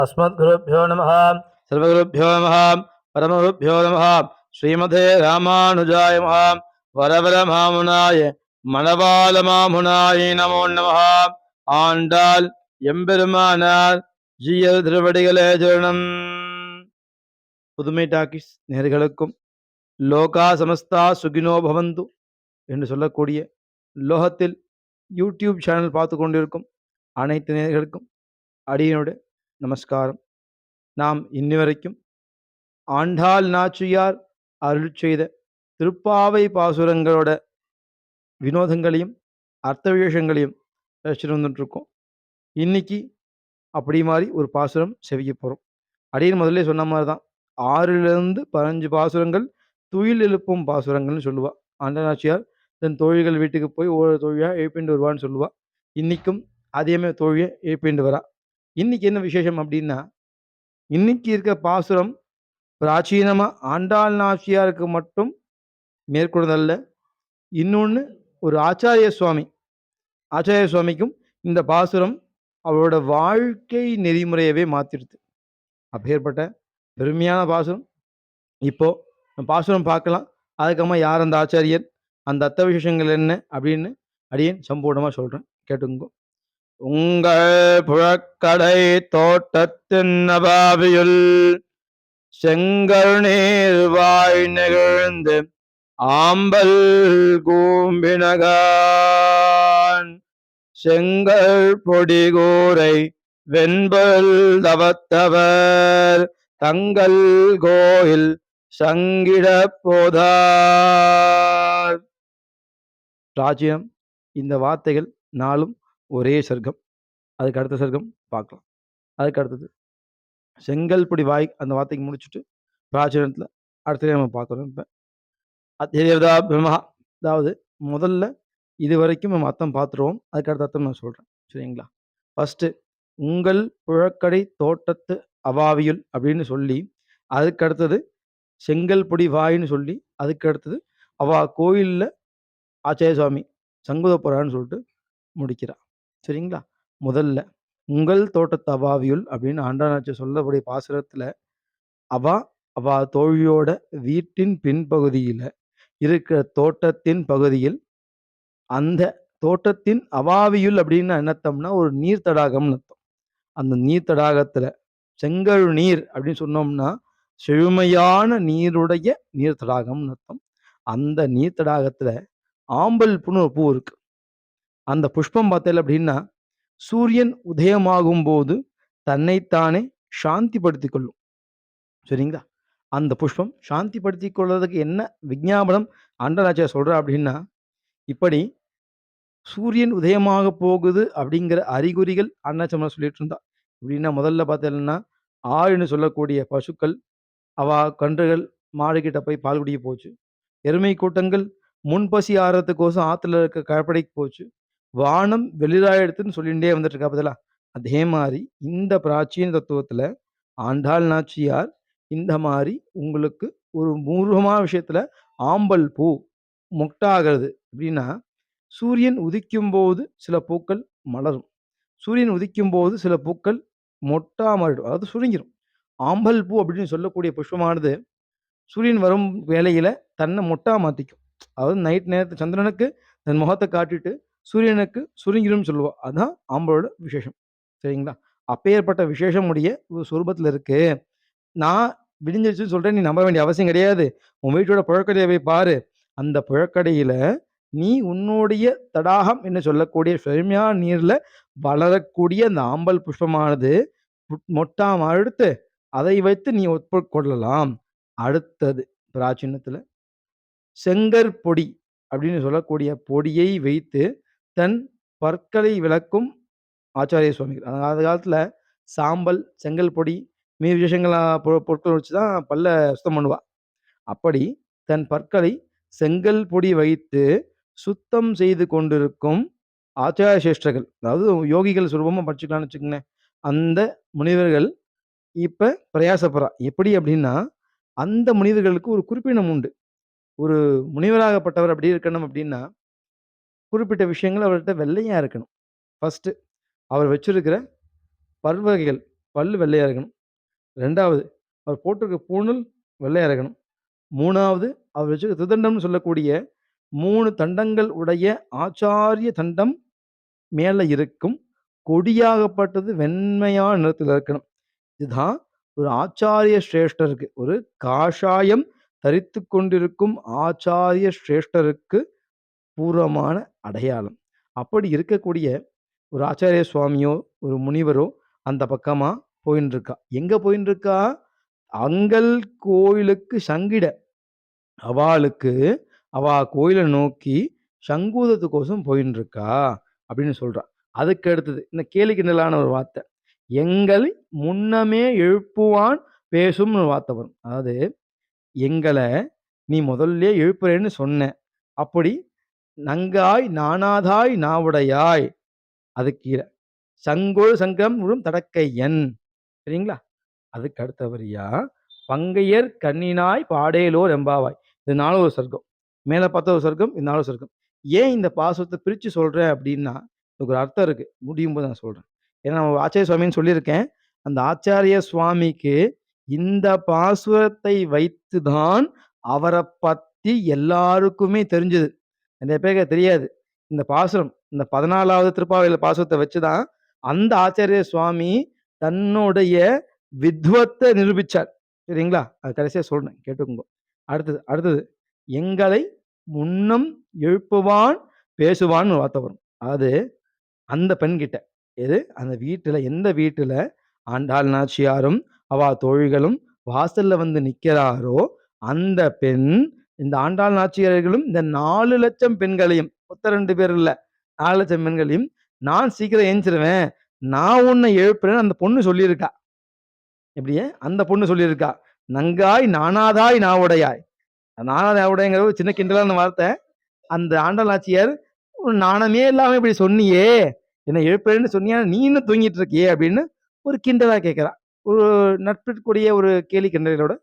अस्मद्गुरुभ्यो नमः सर्वगुरुभ्यो नमः परमगुरुभ्यो नमः श्रीमते रामानुजाय नमः வரவரமாமுனாய மணவாளமாமுனாய நமோ நமः ஆண்டாள் எம்பெருமானார் ஜீயர் திருவடிகளே சரணம். புதுமை டாக்கிஸ் நேர்களுக்கும் லோகா சமஸ்தா சுகினோ பவந்து என்று சொல்லக்கூடிய லோகத்தில் யூடியூப் சேனல் பார்த்து கொண்டிருக்கும் அனைத்து நேர்களுக்கும் அடியனுடைய நமஸ்காரம். நாம் இன்னி வரைக்கும் ஆண்டாள் நாச்சியார் அருள் செய்த திருப்பாவை பாசுரங்களோட வினோதங்களையும் அர்த்த விசேஷங்களையும் ரசிச்சுட்டு வந்துட்டுருக்கோம். இன்னைக்கு அப்படி மாதிரி ஒரு பாசுரம் செவிக்க போகிறோம். அடியின் முதல்ல சொன்ன மாதிரி தான் 6லிருந்து 15 பாசுரங்கள் துயில் எழுப்பும் பாசுரங்கள்னு சொல்லுவாள். ஆண்டாள் நாச்சியார் தன் தோழிகள் வீட்டுக்கு போய் ஒவ்வொரு தோழியாக எழுப்பிண்டு வருவான்னு சொல்லுவாள். இன்றைக்கும் அதேமாதிரி தோழியை எழுப்பிண்டு வரா. இன்றைக்கி என்ன விசேஷம் அப்படின்னா, இன்னைக்கு இருக்க பாசுரம் பிராச்சீனமாக ஆண்டாள் நாச்சியாருக்கு மட்டும் மேற்கொண்டதல்ல. இன்னொன்று ஒரு ஆச்சாரிய சுவாமிக்கும் இந்த பாசுரம் அவரோட வாழ்க்கை நெறிமுறையவே மாற்றிடுது. அப்பேற்பட்ட பெருமையான பாசுரம். இப்போ பாசுரம் பார்க்கலாம். அதுக்கப்புறமா யார் அந்த ஆச்சாரியர், அந்த அர்த்த விசேஷங்கள் என்ன அப்படின்னு அடியேன் சம்பூர்ணமாக சொல்கிறேன், கேட்டுங்க. உங்கள் புழக்கடை தோட்டத்தின் நபாவியுள் செங்கருநீர் வாய் நெகிழ்ந்து ஆம்பல் கூம்பினகான் செங்கல் பொடிகூரை வெண்பல் தவத்தவர் தங்கள் கோயில் சங்கிட போதார். பிராச்சீனம். இந்த வார்த்தைகள் நாளும் ஒரே சர்க்கம். அதுக்கு அடுத்த சர்க்கம் பார்க்கலாம். அதுக்கு அடுத்தது செங்கல் பொடி வாய், அந்த வார்த்தைக்கு முடிச்சுட்டு பிராச்சீனத்தில் அடுத்தது நம்ம பார்க்குறோம். இப்போ அத்தியதா பிரம்மா, அதாவது முதல்ல இது வரைக்கும் நம்ம அர்த்தம் பார்த்துருவோம். அதுக்கு அடுத்த அர்த்தம் நான் சொல்கிறேன், சரிங்களா? ஃபஸ்ட்டு உங்கள் புழக்கடை தோட்டத்து அவாவியுள் அப்படின்னு சொல்லி, அதுக்கு அடுத்தது செங்கல் பொடி வாயின்னு சொல்லி, அதுக்கு அடுத்தது அவா கோயிலில் ஆச்சாரிய சுவாமி சங்குத போகிறான்னு சொல்லிட்டு முடிக்கிறான், சரிங்களா? முதல்ல உங்கள் தோட்டத்து அவாவியுள் அப்படின்னு ஆண்டாள் நாச்சியார் சொல்லக்கூடிய பாசுரத்தில் அவா தோழியோட வீட்டின் பின்பகுதியில் இருக்கிற தோட்டத்தின் பகுதியில், அந்த தோட்டத்தின் அவாவியுள் அப்படின்னு என்னத்தம்னா ஒரு நீர் தடாகம்னு அர்த்தம். அந்த நீர் தடாகத்துல செங்கல் நீர் அப்படின்னு சொன்னோம்னா செழுமையான நீருடைய நீர் தடாகம்னு அர்த்தம். அந்த நீர் தடாகத்துல ஆம்பல் புண்ணு ஒரு பூ இருக்கு. அந்த புஷ்பம் பார்த்தல அப்படின்னா சூரியன் உதயமாகும் போது தன்னைத்தானே சாந்திப்படுத்திக் கொள்ளும், சரிங்களா? அந்த புஷ்பம் சாந்திப்படுத்திக் கொள்வதற்கு என்ன விஞ்ஞாபனம் ஆண்டாள் நாச்சியார் சொல்றா அப்படின்னா, இப்படி சூரியன் உதயமாக போகுது அப்படிங்கிற அறிகுறிகள் அண்ணாச்சம்மா சொல்லிட்டு இருந்தா. எப்படின்னா முதல்ல பார்த்தீங்கன்னா ஆறுன்னு சொல்லக்கூடிய பசுக்கள் அவா கன்றுகள் மாடுகிட்ட போய் பால் குடிக்க போச்சு. எருமை கூட்டங்கள் முன்பசி ஆறதுக்கோசம் ஆற்றுல இருக்க கழப்படைக்கு போச்சு. வானம் வெளிராயிடுத்துன்னு சொல்லிகிட்டே வந்துட்டு இருக்கா பதிலா. அதே மாதிரி இந்த பிராச்சீன தத்துவத்தில் ஆண்டாள் நாச்சியார் இந்த மாதிரி உங்களுக்கு ஒரு மூர்வமான விஷயத்தில் ஆம்பல் பூ மொட்டாகிறது அப்படின்னா, சூரியன் உதிக்கும் போது சில பூக்கள் மலரும், சூரியன் உதிக்கும் போது சில பூக்கள் மொட்டாமடும், அதாவது சுருங்கிடும். ஆம்பல் பூ அப்படின்னு சொல்லக்கூடிய புஷ்பமானது சூரியன் வரும் வேளையில் தன்னை மொட்டா மாற்றிக்கும். அதாவது நைட் நேரத்து சந்திரனுக்கு தன் முகத்தை காட்டிட்டு சூரியனுக்கு சுருங்கிடும் சொல்லுவாள். அதுதான் ஆம்பலோட விசேஷம், சரிங்களா? அப்பேற்பட்ட விசேஷம் உடைய ஒரு சொரூபத்தில் இருக்கு. நான் விடிஞ்சிருச்சுன்னு சொல்கிறேன், நீ நம்ப வேண்டிய அவசியம் கிடையாது. உன் வீட்டோட புழக்கடையை போய் பாரு. அந்த புழக்கடையில் நீ உன்னுடைய தடாகம் என்று சொல்லக்கூடிய செழுமையான நீரில் வளரக்கூடிய அந்த ஆம்பல் புஷ்பமானது மொட்டாம அடுத்து அதை வைத்து நீ ஒப்புக்கொள்ளலாம். அடுத்தது பிராச்சீனத்தில் செங்கற்பொடி அப்படின்னு சொல்லக்கூடிய பொடியை வைத்து தன் பற்களை விளக்கும் ஆச்சாரிய சுவாமிகள். அந்த காலத்தில் சாம்பல், செங்கல் பொடி, மீதி விசேஷங்கள் பொருட்கள் வச்சு தான் பல்ல சுத்தம் பண்ணுவா. அப்படி தன் பற்களை செங்கல் பொடி வைத்து சுத்தம் செய்து கொண்டிருக்கும் ஆச்சாரிய சேஷ்டர்கள், அதாவது யோகிகள் சுரூபமாக படிச்சுக்கலாம்னு வச்சுக்கோங்களேன். அந்த முனிவர்கள் இப்போ பிரயாசப்படுறா. எப்படி அப்படின்னா, அந்த முனிவர்களுக்கு ஒரு குறிப்பினம் உண்டு. ஒரு முனிவராகப்பட்டவர் அப்படி இருக்கணும் அப்படின்னா குறிப்பிட்ட விஷயங்கள் அவர்கிட்ட வெள்ளையாக இருக்கணும். ஃபஸ்ட்டு அவர் வச்சிருக்கிற பல் வகைகள் பல்லு வெள்ளையா இருக்கணும். 2வது அவர் போட்டிருக்க பூணூல் வெள்ளையா இருக்கணும். 3வது அவர் வச்சிருக்க திருதண்டம்னு சொல்லக்கூடிய 3 தண்டங்கள் உடைய ஆச்சாரிய தண்டம் மேல இருக்கும். கொடியாகப்பட்டது வெண்மையான நிறத்தில இருக்கணும். இதுதான் ஒரு ஆச்சாரிய சிரேஷ்டருக்கு, ஒரு காஷாயம் தரித்துக் கொண்டிருக்கும் ஆச்சாரிய சிரேஷ்டருக்கு பூர்வமான அடையாளம். அப்படி இருக்கக்கூடிய ஒரு ஆச்சாரிய சுவாமியோ, ஒரு முனிவரோ அந்த பக்கமா போயின்ருக்கா. எங்க போயின்ருக்கா? அங்கல் கோயிலுக்கு சங்கிட அவாளுக்கு அவா கோயில நோக்கி சங்கூதத்துக்கோசம் போயின்ருக்கா அப்படின்னு சொல்றா. அதுக்கு அடுத்தது இந்த கேலி கிண்டலான ஒரு வார்த்தை. எங்களை முன்னமே எழுப்புவான் பேசும்னு ஒரு வார்த்தை வரும். அதாவது எங்கள நீ முதல்லயே எழுப்புறேன்னு சொன்ன. அப்படி நங்காய் நாணாதாய் நாவுடையாய் அதுக்கு கீழ. சங்கொள் சங்கம் முழும் தடக்கையன். சரிங்களா? அதுக்கு அடுத்தபடியா பங்கையர் கண்ணினாய் பாடேலோர் எம்பாவாய். இது 4வது சர்க்கம். மேல பார்த்தா ஒரு சர்க்கம், இது 4வது சர்க்கம். ஏன் இந்த பாசுரத்த பிரிச்சு சொல்றேன் அப்டின்னா, இதுக்கு ஒரு அர்த்தம் இருக்கு. முடியும்போது நான் சொல்றேன். ஏன்னா நான் ஆச்சாரிய சுவாமின்னு சொல்லியிருக்கேன். அந்த ஆச்சாரிய சுவாமிக்கு இந்த பாசுரத்தை வைத்து தான் அவர பத்தி எல்லாருக்குமே தெரிஞ்சது. நெறைய பேருக்கு தெரியாது. இந்த பாசுரம், இந்த 14வது திருப்பாவையில பாசுரத்த வச்சு தான் அந்த ஆச்சாரிய சுவாமி தன்னுடைய வித்வத்த நிரூபிச்சார். சரிங்களா? அது கடைசியா சொல்றேன். கேட்டுக்கோங்க. அடுத்தது அடுத்தது. எங்களை முன்னம் எழுப்புவான், பேசுவான்னு ஒரு வார்த்தை வரும். அதாவது அந்த பெண்கிட்ட. எது? அந்த வீட்டுல எந்த வீட்டுல ஆண்டாள் நாச்சியாரும், அவா தோழிகளும் வாசல்ல வந்து நிக்கிறாரோ, அந்த பெண் இந்த ஆண்டாள் நாச்சியார்களும் இந்த 4,00,000 பெண்களையும், ஒருத்தர் 2 பேர் இல்ல. 4,00,000 பெண்களையும் நான் சீக்கிரம் எந்திச்சிருவேன். நான் உன்னை எழுப்புறேன்னு அந்த பொண்ணு சொல்லியிருக்கா. எப்படியே? அந்த பொண்ணு சொல்லியிருக்கா. "நங்காய் நாணாதாய் நாவுடையாய்." நாணாதாய் நாவுடையாங்கிற ஒரு சின்ன கிண்டலான வார்த்தை. அந்த ஆண்டாள் நாச்சியார், "ஒரு நாணமே இல்லாம இப்படி சொன்னியே! என்ன எழுப்புறேன்னு சொன்னியே, ஆனா நீ இன்னும் தூங்கிட்டு இருக்கியே!" அப்படின்னு ஒரு கிண்டலா கேட்கிறா. ஒரு நட்பிற்குரிய ஒரு கேலி கிண்டலோட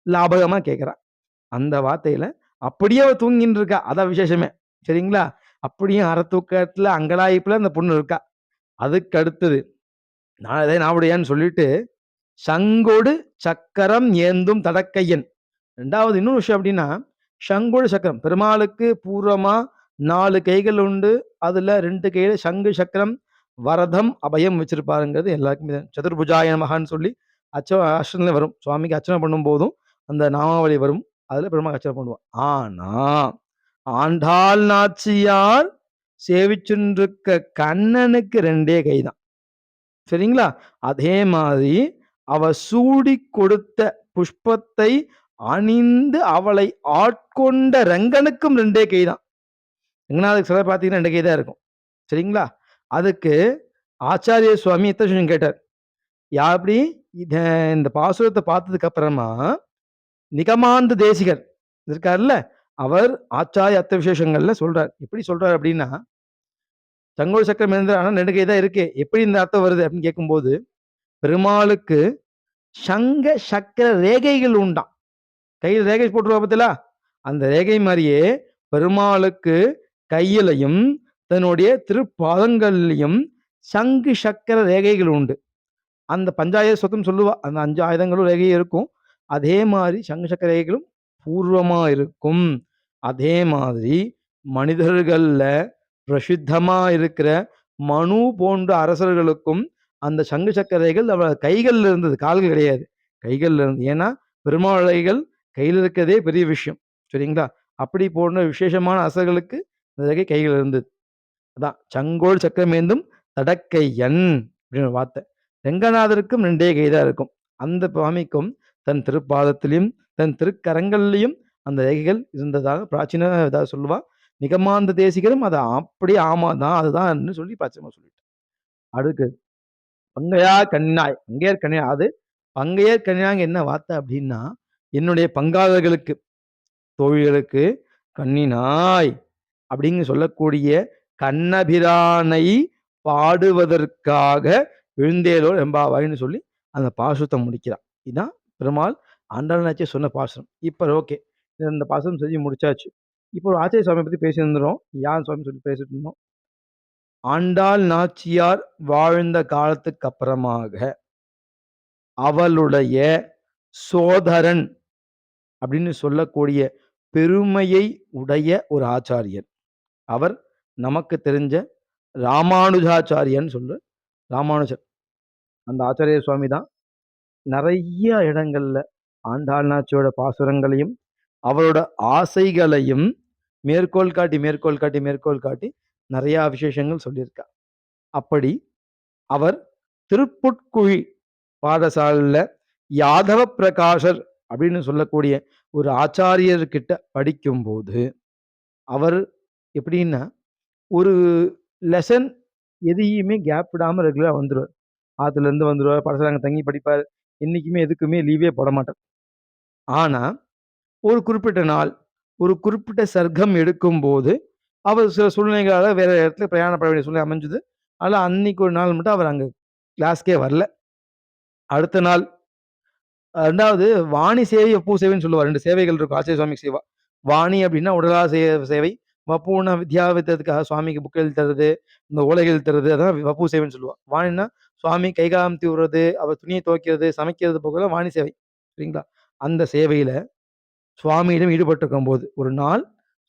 லாபகமா கேட்கிறா. அந்த வார்த்தையில அப்படியே அவ தூங்கின்னு இருக்கா. அதான் விசேஷமே. சரிங்களா? அப்படியும் அரை தூக்கத்துல, அங்கலாய்ப்புல அந்த பொண்ணு இருக்கா. அதுக்கு அடுத்தது, "நாணாதாய் நாவுடையான்னு" சொல்லிட்டு சங்கொடு சக்கரம் ஏந்தும் தடக்கையன். 2வது இன்னொரு விஷயம் எப்படின்னா, சங்கொடு சக்கரம். பெருமாளுக்கு பூர்வமா 4 கைகள் உண்டு. அதுல 2 கையில சங்கு, சக்கரம், வரதம், அபயம் வச்சிருப்பாருங்கிறது எல்லாருக்குமே தெரியும். சதுர்புஜாய நமகான்னு சொல்லி அர்ச்சனையில வரும். சுவாமிக்கு அர்ச்சனை பண்ணும்போதும் அந்த நாமாவளி வரும். அதுல பெருமாளுக்கு அர்ச்சனை பண்ணுவோம். ஆனா, ஆண்டாள் நாச்சியார் சேவிச்சுன்ருக்க கண்ணனுக்கு 2டே கை தான். சரிங்களா? அதே மாதிரி அவ சூடிக் கொடுத்த புஷ்பத்தை அணிந்து அவளை ஆட்கொண்ட ரங்கனுக்கும் 2டே கை தான். ரங்கநாதருக்கு சிலை பார்த்தீங்கன்னா 2 கை தான் இருக்கும். சரிங்களா? அதுக்கு ஆச்சாரிய சுவாமி எத்தன விஷயம் கேட்டார். எப்படி இத இந்த பாசுரத்த பார்த்ததுக்கு அப்புறமா நிகமாந்த தேசிகர் இருக்கார்ல, அவர் ஆச்சாரிய அர்த்த விசேஷங்கள்ல சொல்றார். எப்படி சொல்றார் அப்படின்னா, "சங்கோட சக்கரம் இருந்தது ஆனா 2 கை தான் இருக்கு. எப்படி இந்த அர்த்தம் வருது?" அப்படின்னு கேட்கும்போது, பெருமாளுக்கு சங்க, சக்கர ரேகைகள் உண்டாம். கையில ரேகை போட்டுருவா பார்த்தீங்களா? அந்த ரேகை மாரியே பெருமாளுக்கு கையிலயும், தன்னுடைய திருப்பாதங்கள்லயும் சங்கு, சக்கர ரேகைகள் உண்டு. அந்த பஞ்சாயத சொத்துன்னு சொல்லுவா. அந்த 5 ஆயுதங்களும் ரேகையும் இருக்கும். அதே மாரி சங்கு, சக்கர ரேகைகளும் பூர்வமா இருக்கும். அதே மாதிரி மனிதர்கள்ல பிரசித்தமா இருக்கிற மனு போன்ற அரசர்களுக்கும் அந்த சங்கு சக்கரைகள் அவ கைகள்ல இருந்தது. கால்கள் கிடையாது. கைகள்ல இருந்து. ஏன்னா, பெருமாளைகள் கையில இருக்கிறதே பெரிய விஷயம். சரிங்களா? அப்படி போன்ற விசேஷமான அரசர்களுக்கு இந்த ரேகை கையில இருந்தது. அதான் "சங்கோல் சக்கரமேந்தும் தடக்கையன்" அப்படின்னு ஒரு வார்த்தை. ரெங்கநாதருக்கும் 2டே கை தான் இருக்கும். அந்த சுவாமிக்கும் தன் திருப்பாதத்திலும், தன் திருக்கரங்கள்லயும் அந்த ரேகைகள் இருந்ததாக பிராச்சீன இதா சொல்லுவா. நிகமாந்த தேசிகரும் அத அப்படியே ஆமா தான், அதுதான்னு சொல்லி பச்சைமா சொல்லிட்டார். அடுத்து பங்கையார் கண்ணினாய், பங்கையர் கண்ணினாய் அது பங்கையர் கண்ணினாய்ங்க என்ன வார்த்தை அப்படின்னா, என்னுடைய பங்காளர்களுக்கு, தோழிகளுக்கு கண்ணினாய் அப்படின்னு சொல்லக்கூடிய கண்ணபிரானை பாடுவதற்காக எழுந்தேலோர் எம்பாவாய்ன்னு சொல்லி அந்த பாசுரத்த முடிக்கிறார். இதான் பெருமாள் ஆண்டாள் நாச்சியார் சொன்ன பாசுரம். இப்ப ஓகே. இந்த பாசுரம் செஞ்சு முடிச்சாச்சு. இப்போ ஒரு ஆச்சாரிய சுவாமிய பத்தி பேசியிருந்தோம். யார் சுவாமின்னு சொல்லி பேசிட்டு இருந்தோம். ஆண்டாள் நாச்சியார் வாழ்ந்த காலத்துக்கு அப்புறமாக அவளுடைய சோதரன் அப்படின்னு சொல்லக்கூடிய பெருமையை உடைய ஒரு ஆச்சாரியர். அவர் நமக்கு தெரிஞ்ச ராமானுஜாச்சாரியன்னு ராமானுஜர். அந்த ஆச்சாரிய சுவாமி தான் நிறைய இடங்கள்ல ஆண்டாள் நாச்சியோட பாசுரங்களையும் அவரோட ஆசைகளையும் மேற்கோள் காட்டி மேற்கோள் காட்டி மேற்கோள் காட்டி நிறைய விசேஷங்கள் சொல்லியிருக்கார். அப்படி அவர் திருப்புட்குழி பாடசாலையில யாதவ பிரகாஷர் அப்படின்னு சொல்லக்கூடிய ஒரு ஆச்சாரியர்கிட்ட படிக்கும்போது அவர் எப்படின்னா ஒரு லெசன் எதையுமே கேப் விடாம ரெகுலரா வந்துருவார். ஆத்துல இருந்து வந்துருவார், பாடசாலை தங்கி படிப்பார். என்னைக்குமே எதுக்குமே லீவே போட மாட்டார். ஆனா ஒரு குறிப்பிட்ட நாள் ஒரு குறிப்பிட்ட சர்க்கம் எடுக்கும்போது அவர் சில சூழ்நிலைகளால வேற இடத்துல பிரயாணப்பட வேண்டிய சூழ்நிலை அமைஞ்சது. அதனால அன்னைக்கு ஒரு நாள் மட்டும் அவர் அங்க கிளாஸ்க்கே வரல. அடுத்த நாள் 2வது வாணி சேவை, வப்பு சேவைன்னு சொல்லுவார். 2 சேவைகள் இருக்கும் ஆச்சாரிய சுவாமிக்கு சேவா. வாணி அப்படின்னா உடலா சேவை. வப்புன்னா வித்யா வித்ததுக்காக சுவாமிக்கு புக் எழுதி தர்றது, இந்த ஓலைகள் எழுதி தர்றது, அதான் வப்பு சேவைன்னு சொல்லுவாங்க. வாணின்னா சுவாமி கை கால் அமுத்தி விடுறது, அவர் துணியை துவைக்கிறது, சமைக்கிறது போகலாம் வாணி சேவை. சரிங்களா? அந்த சேவையில சுவாமியிடம் ஈடுபட்டிருக்கும்போது ஒரு நாள்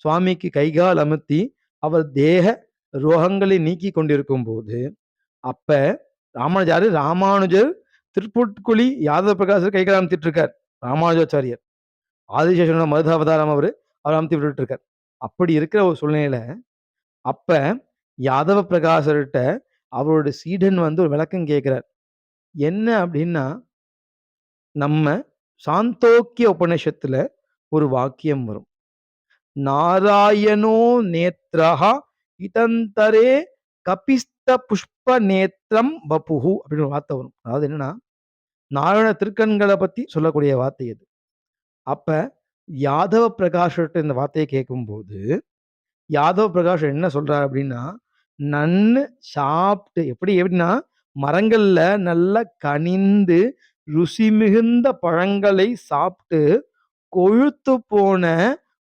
சுவாமிக்கு கைகால் அமுத்தி அவர் தேக ரோகங்களை நீக்கி கொண்டிருக்கும்போது அப்ப ராமானுஜர் திருப்புட்குழி யாதவ பிரகாசர் கைகால் அமுத்திட்டு இருக்கார். ராமானுஜாச்சாரியர் ஆதிசேஷனோட மருத அவதாரம் அவர் அமுத்தி விட்டுட்டு இருக்கார். அப்படி இருக்கிற ஒரு சூழ்நிலையில அப்ப யாதவ பிரகாசர்கிட்ட அவரோட சீடன் வந்து ஒரு விளக்கம் கேட்கிறார். என்ன அப்படின்னா நம்ம சாந்தோக்கிய உபநிஷத்துல ஒரு வாக்கியம் வரும். நாராயணோ நேத்ரஹா இதந்தரே கபிஸ்த புஷ்ப நேத்திரம் வபுஹு அப்படின்னு ஒரு வார்த்தை வரும். அதாவது என்னன்னா நாராயண திருக்கண்களை பத்தி சொல்லக்கூடிய வார்த்தை அது. அப்ப யாதவ பிரகாஷ்கிட்ட இந்த வார்த்தையை கேட்கும்போது யாதவ பிரகாஷ் என்ன சொல்றாரு அப்படின்னா நன்னு சாப்பிட்டு எப்படின்னா மரங்கள்ல நல்லா கனிந்து ருசி மிகுந்த பழங்களை சாப்பிட்டு கொழுத்து போன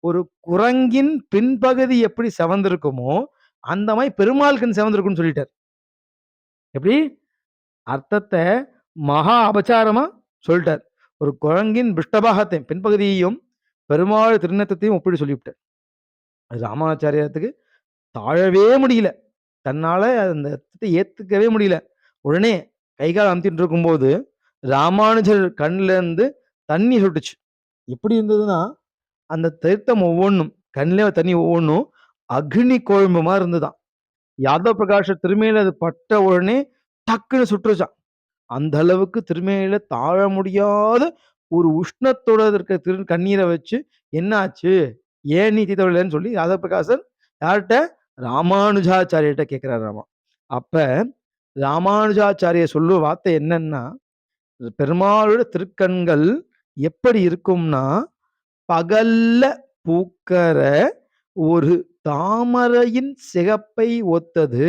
ஒரு குரங்கின் பின்பகுதி எப்படி செவந்திருக்குமோ அந்த மாதிரி பெருமாளுக்கு செவந்திருக்குன்னு சொல்லிட்டார். எப்படி அர்த்தத்தை மகா அபச்சாரமா சொல்லிட்டார். ஒரு குரங்கின் பிஷ்டபாகத்தை பின்பகுதியையும் பெருமாள் திருநத்தத்தையும் ஒப்பிட்டு சொல்லிவிட்டார். அது ராமாச்சாரியத்துக்கு தாழவே முடியல. தன்னால அந்த ஏத்துக்கவே முடியல. உடனே கைகால் அமுத்திட்டு இருக்கும்போது ராமானுஜர் கண்ணுல இருந்து தண்ணி சுட்டுச்சு. எப்படி இருந்ததுன்னா அந்த தீர்த்தம் ஒவ்வொன்றும் கண்ணிலே தண்ணி ஒவ்வொன்றும் அக்னி குழம்பு மாதிரி இருந்துதான். யாதவ பிரகாஷ திருமையில அது பட்ட உடனே டக்குன்னு சுட்டுருச்சான். அந்த அளவுக்கு திருமையில தாழ முடியாத ஒரு உஷ்ணத்தோட இருக்க கண்ணீரை வச்சு என்னாச்சு ஏன் நீ தீத்தவில்லைன்னு சொல்லி யாதவ பிரகாசன் யார்கிட்ட ராமானுஜாச்சாரியர்கிட்ட கேட்கிறாராமா. அப்ப ராமானுஜாச்சாரிய சொல்லுவ வார்த்தை என்னன்னா பெருமாளோட திருக்கண்கள் எப்படி இருக்கும்னா பகல்ல பூக்கிற ஒரு தாமரையின் சிகப்பை ஒத்தது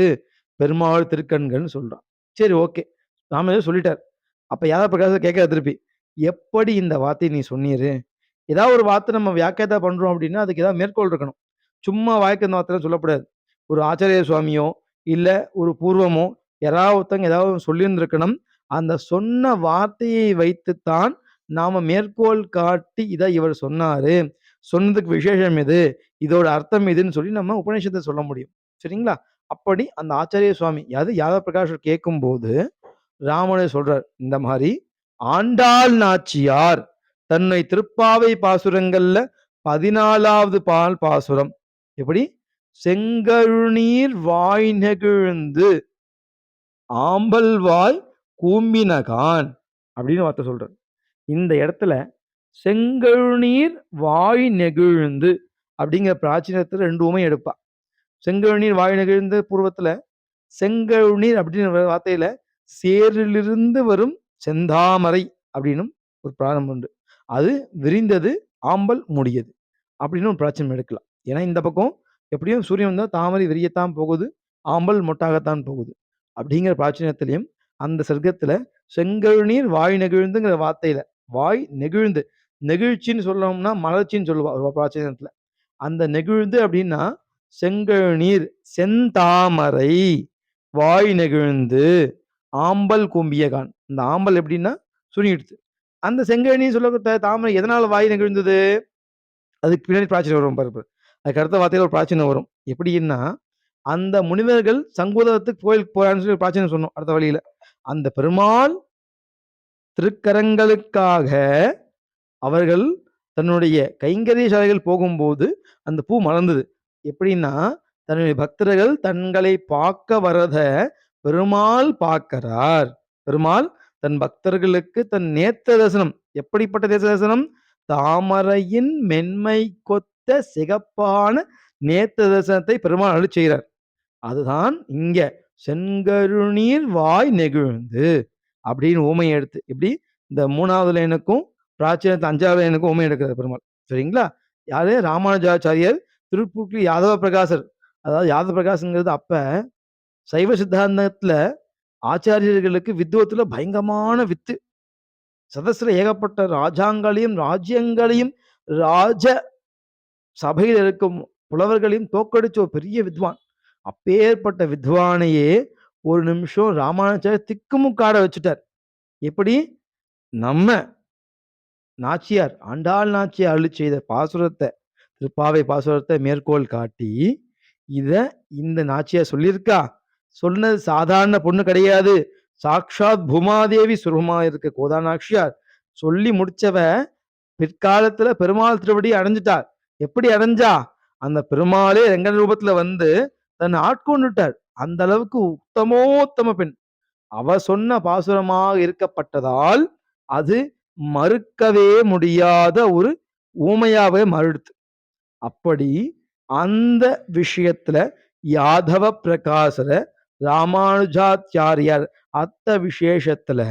பெருமாள் திருக்கண்கள்னு சொல்றான். சரி, ஓகே, ராமர் சொல்லிட்டார். அப்ப யாதவ பிரகாசம் கேட்க திருப்பி எப்படி இந்த வார்த்தை நீ சொன்னீரு? ஏதாவது ஒரு வார்த்தை நம்ம வியாக்கியாதா பண்றோம் அப்படின்னா அதுக்கு ஏதாவது மேற்கோள் இருக்கணும். சும்மா வாய்க்கு அந்த வார்த்தை சொல்லக்கூடாது. ஒரு ஆச்சாரிய சுவாமியோ இல்ல ஒரு பூர்வமோ யாராவது ஒருத்தங்க ஏதாவது சொல்லியிருந்திருக்கணும். அந்த சொன்ன வார்த்தையை வைத்துத்தான் நாம மேற்கோள் காட்டி இதை இவர் சொன்னாரு, சொன்னதுக்கு விசேஷம் எது, இதோட அர்த்தம் எதுன்னு சொல்லி நம்ம உபநிஷத்தை சொல்ல முடியும். சரிங்களா? அப்படி அந்த ஆச்சாரிய சுவாமி யாதவ பிரகாஷர் கேட்கும்போது ராமனுஜர் சொல்றார், இந்த மாதிரி ஆண்டாள் நாச்சியார் தன்னை திருப்பாவை பாசுரங்கள்ல 14வது பாசுரம் எப்படி செங்கழுநீர் வாய் நெகிழ்ந்து ஆம்பல் வாய் கூம்பினகான் அப்படின்னு வார்த்தை சொல்றார். இந்த இடத்துல செங்கழுநீர் வாய் நெகிழ்ந்து அப்படிங்கிற பிராச்சீனத்துல 2 உமை எடுப்பா. செங்கழுநீர் வாய் நெகிழ்ந்து பூர்வத்துல செங்கழுநீர் அப்படிங்கிற வார்த்தையில சேரிலிருந்து வரும் செந்தாமரை அப்படின்னும் ஒரு பிராணம் உண்டு. அது விரிந்தது ஆம்பல் முடியது அப்படின்னு ஒரு பிராச்சீனம் எடுக்கலாம். ஏன்னா இந்த பக்கம் எப்படியும் சூரியன் வந்தா தாமரை விரியத்தான் போகுது, ஆம்பல் மொட்டாகத்தான் போகுது. அப்படிங்கிற பிராச்சீனத்திலையும் அந்த சர்க்கத்துல செங்கழுநீர் வாய் நெகிழ்ந்துங்கிற வார்த்தையில வாய் நெகிழ்ந்து நெகிழ்ச்சின்னு சொல்லணும்னா மலர்ச்சின்னு சொல்லுவா ஒரு பிராச்சீனத்துல. அந்த நெகிழ்ந்து அப்படின்னா செங்கழுநீர் செந்தாமரை வாய் நெகிழ்ந்து ஆம்பல் கூம்பியகான். இந்த ஆம்பல் எப்படின்னா சுருங்கிடுச்சு. அந்த செங்கழனி சொல்லப்பட்ட தாமரை எதனால வாய் நெகிழ்ந்தது? அதுக்கு பின்னாடி பிராச்சீனம் வரும் பாரு. அதுக்கு அடுத்த வார்த்தையில ஒரு பிராச்சீனம் வரும். எப்படின்னா, அந்த முனிவர்கள் சங்குதத்துக்கு கோயிலுக்கு போறான்னு சொல்லி பிராச்சீனம் சொன்னோம் அடுத்த வழியில. அந்த பெருமாள் திருக்கரங்களுக்காக அவர்கள் தன்னுடைய கைங்கரிய சாலைகள் போகும்போது அந்த பூ மலர்ந்தது. எப்படின்னா, தன்னுடைய பக்தர்கள் தங்களை பார்க்க வரத பெருமாள் பார்க்கிறார். பெருமாள் தன் பக்தர்களுக்கு தன் நேத்திர தரிசனம், எப்படிப்பட்ட நேத்திர தரிசனம்? தாமரையின் மென்மை கொத்த சிகப்பான நேத்திர தரிசனத்தை பெருமாள் அருளிச் செய்கிறார். அதுதான் இங்க செங்கருநீர் வாய் நெகிழ்ந்து அப்படின்னு ஊமையை எடுத்து, எப்படி இந்த 3வது லைனுக்கும் பிராச்சீனத்து 5வது லைனுக்கும் ஊமை எடுக்கிறார் பெருமாள். சரிங்களா? யாரு? ராமானுஜாச்சாரியர் திருப்பூர்க்கு யாதவ பிரகாசர். அதாவது யாதவ பிரகாசங்கிறது அப்ப சைவ சித்தாந்தத்துல ஆச்சாரியர்களுக்கு வித்துவத்துல பயங்கரமான வித்து. சதஸ்ல ஏகப்பட்ட ராஜாங்களையும் ராஜ்யங்களையும் ராஜ சபையில் இருக்கும் புலவர்களையும் தோக்கடிச்ச ஒரு பெரிய வித்வான். அப்பேற்பட்ட வித்வானையே ஒரு நிமிஷம் ராமானுஜாச்சாரியர் திக்குமுக்காட வச்சுட்டார். எப்படி? நம்ம நாச்சியார், ஆண்டாள் நாச்சியார் அருளிச் செய்த பாசுரத்த, திருப்பாவை பாசுரத்த மேற்கோள் காட்டி, இத இந்த நாச்சியார் சொல்லியிருக்கா. சொன்னது சாதாரண பொண்ணு கிடையாது. சாக்ஷாத் பூமாதேவி சுரூபமா இருக்க கோதாநாச்சியார் சொல்லி முடிச்சவ பிற்காலத்துல பெருமாள் திருவடி அடைஞ்சிட்டார். எப்படி அடைஞ்சா? அந்த பெருமாளே ரங்கன் ரூபத்துல வந்து தன்னை ஆட்கொண்டுட்டார். அந்த அளவுக்கு உத்தமோத்தம பெண். அவ சொன்ன பாசுரமாக இருக்கப்பட்டதால் அது மறுக்கவே முடியாத ஒரு ஊமையாவே மறுடுத்து. அப்படி அந்த விஷயத்துல யாதவ பிரகாசர ராமானுஜாச்சாரியார் அத்த விசேஷத்துல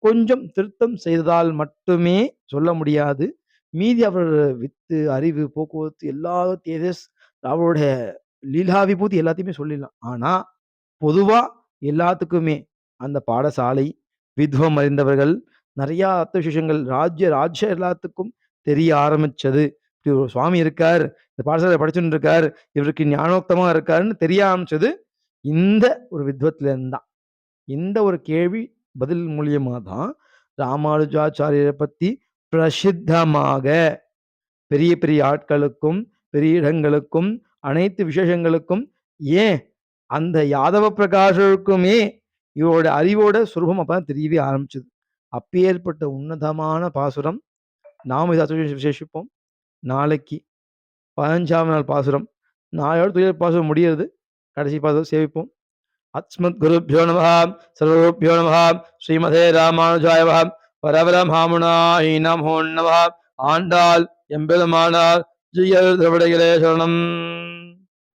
கொஞ்சம் திருத்தம் செய்ததால் மட்டுமே சொல்ல முடியாது. மீதி அவர் வித்து, அறிவு, போக்குவரத்து எல்லா தேஜஸ் அவருடைய லீலா விபூதி எல்லாத்தையுமே சொல்லிடலாம். ஆனா பொதுவா எல்லாத்துக்குமே அந்த பாடசாலை, வித்வம் அறிந்தவர்கள், நிறைய அர்த்த விசேஷங்கள் ராஜ்ய எல்லாத்துக்கும் தெரிய ஆரம்பிச்சது. இப்படி ஒரு சுவாமி இருக்கார், இந்த பாடசாலையில படிச்சுட்டு இருக்கார், இவருக்கு ஞானோக்தமா இருக்காருன்னு தெரிய ஆரம்பிச்சது இந்த ஒரு வித்வத்துல இருந்தான். இந்த ஒரு கேள்வி பதில் மூலியமா தான் ராமானுஜாச்சாரியரை பத்தி பிரசித்தமாக பெரிய பெரிய ஆட்களுக்கும், பெரிய இடங்களுக்கும், அனைத்து விசேஷங்களுக்கும், ஏன் அந்த யாதவ பிரகாஷருக்குமே இவரோட அறிவோட சுரூபம் அப்பதான் தெரியவே ஆரம்பிச்சது. அப்பேற்பட்ட உன்னதமான பாசுரம். நாம இதை விசேஷிப்போம். நாளைக்கு 15ஆம் நாள் பாசுரம். நாளையோட துயர் பாசுரம் முடியறது. கடைசி பாசுரம் சேவிப்போம். அஸ்மத் குருப்யோ நம சர்வகுருப்யோ நம ஸ்ரீமதே ராமானுஜாய நம பரபரமாமுனாய் நமோ நம ஆண்டாள் எம்பெருமானார் ஜெயர் திரவிடகிலே சரணம்.